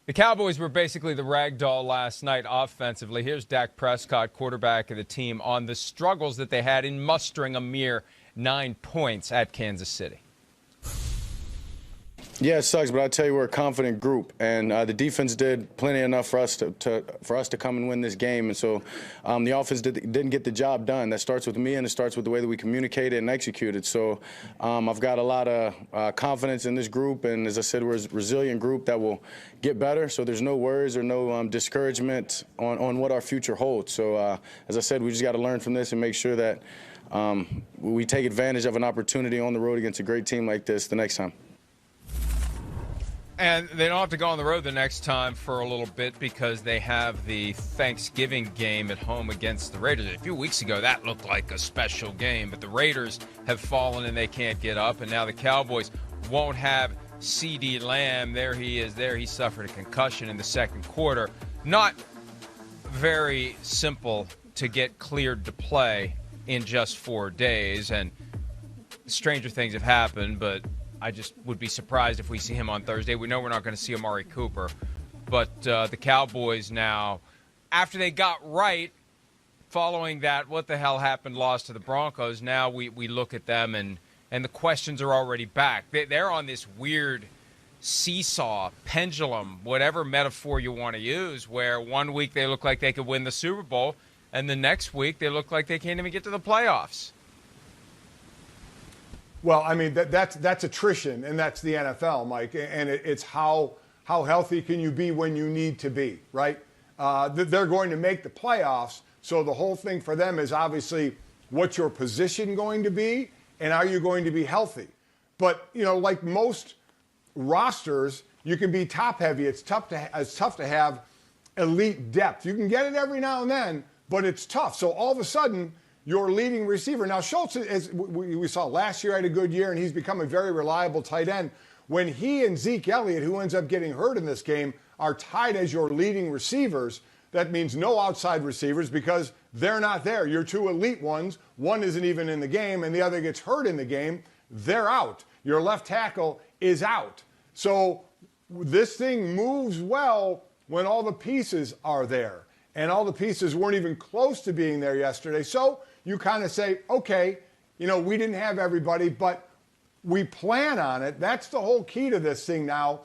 The Cowboys were basically the rag doll last night offensively. Here's Dak Prescott, quarterback of the team, on the struggles that they had in mustering a mere 9 points at Kansas City. Yeah, it sucks, but I tell you, we're a confident group, and the defense did plenty enough for us to come and win this game. And so the offense didn't get the job done. That starts with me, and it starts with the way that we communicated and executed. So I've got a lot of confidence in this group, and as I said, we're a resilient group that will get better. So there's no worries or no discouragement on what our future holds. So as I said, we just got to learn from this and make sure that we take advantage of an opportunity on the road against a great team like this the next time. And they don't have to go on the road the next time for a little bit because they have the Thanksgiving game at home against the Raiders. A few weeks ago, that looked like a special game, but the Raiders have fallen and they can't get up. And now the Cowboys won't have CeeDee Lamb. There he is. There he suffered a concussion in the second quarter. Not very simple to get cleared to play in just 4 days. And stranger things have happened, but I just would be surprised if we see him on Thursday. We know we're not going to see Amari Cooper. But the Cowboys now, after they got right, following that what the hell happened loss to the Broncos, now we look at them and the questions are already back. They're on this weird seesaw, pendulum, whatever metaphor you want to use, where 1 week they look like they could win the Super Bowl, and the next week they look like they can't even get to the playoffs. Well, I mean, that's attrition, and that's the NFL, Mike. And it's how healthy can you be when you need to be, right? They're going to make the playoffs, so the whole thing for them is obviously what's your position going to be, and are you going to be healthy? But, you know, like most rosters, you can be top-heavy. It's tough to have elite depth. You can get it every now and then, but it's tough. So all of a sudden, your leading receiver. Now, Schultz, as we saw last year, had a good year, and he's become a very reliable tight end. When he and Zeke Elliott, who ends up getting hurt in this game, are tied as your leading receivers, that means no outside receivers because they're not there. Your two elite ones, one isn't even in the game, and the other gets hurt in the game, they're out. Your left tackle is out. So this thing moves well when all the pieces are there. And all the pieces weren't even close to being there yesterday. So you kind of say, okay, you know, we didn't have everybody, but we plan on it. That's the whole key to this thing now.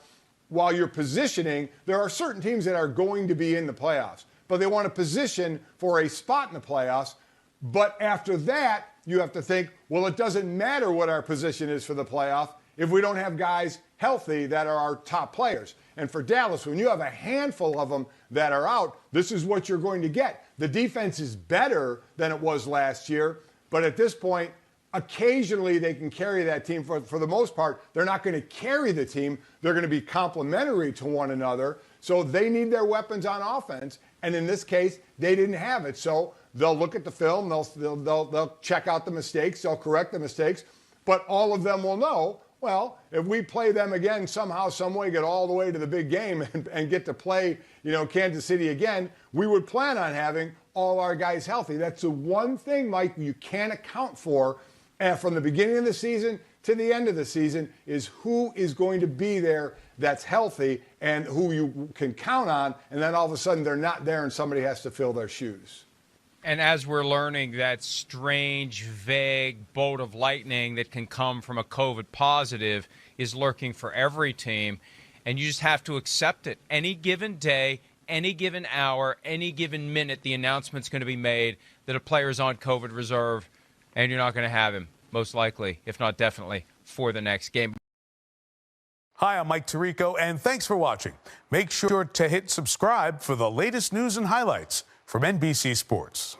While you're positioning, there are certain teams that are going to be in the playoffs, but they want to position for a spot in the playoffs. But after that, you have to think, well, it doesn't matter what our position is for the playoff if we don't have guys healthy that are our top players. And for Dallas, when you have a handful of them that are out, this is what you're going to get. The defense is better than it was last year, but at this point, occasionally they can carry that team. For the most part, they're not going to carry the team. They're going to be complementary to one another. So they need their weapons on offense. And in this case, they didn't have it. So they'll look at the film. They'll check out the mistakes. They'll correct the mistakes. But all of them will know, well, if we play them again somehow, some way, get all the way to the big game and get to play, you know, Kansas City again, we would plan on having all our guys healthy. That's the one thing, Mike, you can't account for from the beginning of the season to the end of the season is who is going to be there that's healthy and who you can count on, and then all of a sudden they're not there and somebody has to fill their shoes. And as we're learning, that strange, vague bolt of lightning that can come from a COVID positive is lurking for every team, and you just have to accept it. Any given day, any given hour, any given minute, the announcement's going to be made that a player's on COVID reserve, and you're not going to have him, most likely, if not definitely, for the next game. Hi, I'm Mike Tirico, and thanks for watching. Make sure to hit subscribe for the latest news and highlights from NBC Sports.